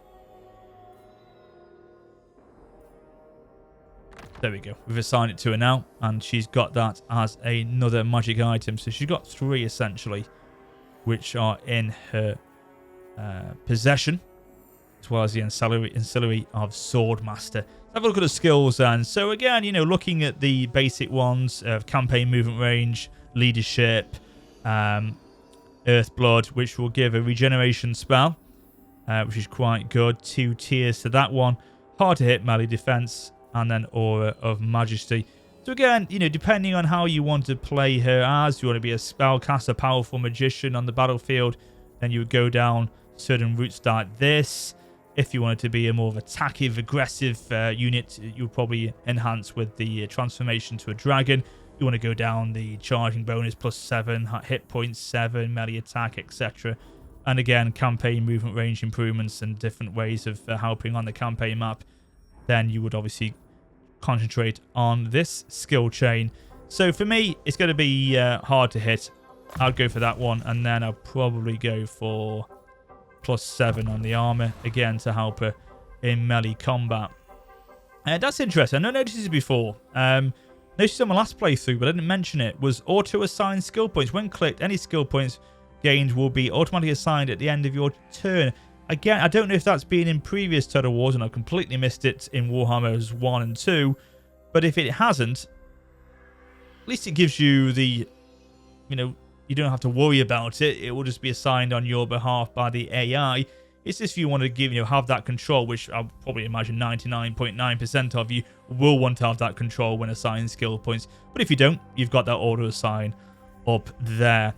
there we go. We've assigned it to her now, and she's got that as another magic item. So she's got 3 essentially, which are in her possession, as well as the ancillary of Swordmaster. Let's have a look at the skills then. So again, you know, looking at the basic ones of campaign movement range, leadership, Earthblood, which will give a regeneration spell, which is quite good. 2 tiers to that one. Hard to hit melee defense. And then Aura of Majesty. So again, you know, depending on how you want to play her as, you want to be a spellcaster, powerful magician on the battlefield, then you would go down certain routes like this. If you wanted to be a more of attacking, aggressive unit, you would probably enhance with the transformation to a dragon. You want to go down the charging bonus +7, hit points 7, melee attack, etc. And again, campaign movement range improvements and different ways of helping on the campaign map. Then you would obviously concentrate on this skill chain. So for me, it's going to be hard to hit. I'll go for that one, and then I'll probably go for +7 on the armor, again to help her in melee combat. That's interesting. I never noticed this before. Noticed on my last playthrough, but I didn't mention it, was auto-assign skill points. When clicked, any skill points gained will be automatically assigned at the end of your turn. Again, I don't know if that's been in previous Total Wars, and I completely missed it in Warhammer 1 and 2. But if it hasn't, at least it gives you the, you know, you don't have to worry about it. It will just be assigned on your behalf by the AI. It's just if you want to give, have that control, which I'll probably imagine 99.9% of you will want to have that control when assigning skill points. But if you don't, you've got that auto assign up there.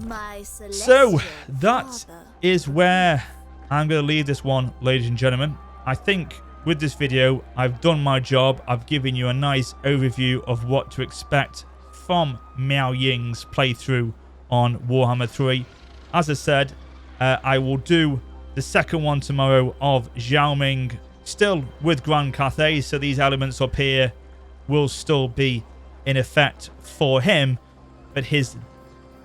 My So that father. is where I'm going to leave this one, ladies and gentlemen. I think with this video, I've done my job. I've given you a nice overview of what to expect from Miao Ying's playthrough on Warhammer 3. As I said, I will do the second one tomorrow of Zhao Ming, still with Grand Cathay, so these elements up here will still be in effect for him, but his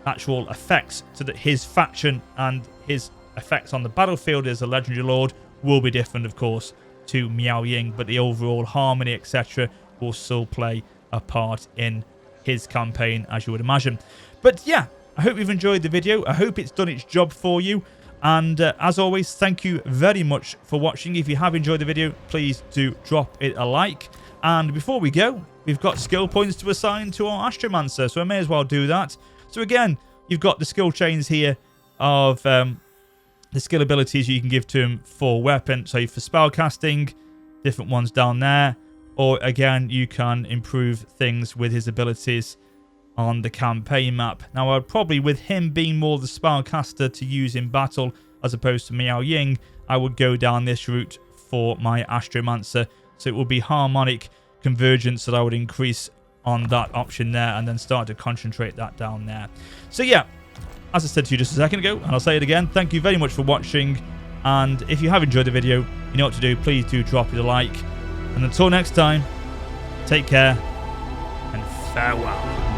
actual effects to his faction and his effects on the battlefield as a legendary lord will be different, of course, to Miao Ying, but the overall harmony, etc., will still play a part in his campaign, as you would imagine. But yeah, I hope you've enjoyed the video. I hope it's done its job for you. And as always, thank you very much for watching. If you have enjoyed the video, please do drop it a like. And before we go, we've got skill points to assign to our Astromancer, so I may as well do that. So again, you've got the skill chains here of the skill abilities you can give to him for weapon. So for spell casting, different ones down there. Or again, you can improve things with his abilities on the campaign map. Now, I'd probably, with him being more the spellcaster to use in battle as opposed to Miao Ying, I would go down this route for my Astromancer. So it will be harmonic convergence that I would increase on that option there and then start to concentrate that down there. So yeah, as I said to you just a second ago, and I'll say it again, thank you very much for watching. And if you have enjoyed the video, you know what to do. Please do drop it a like. And until next time, take care and farewell.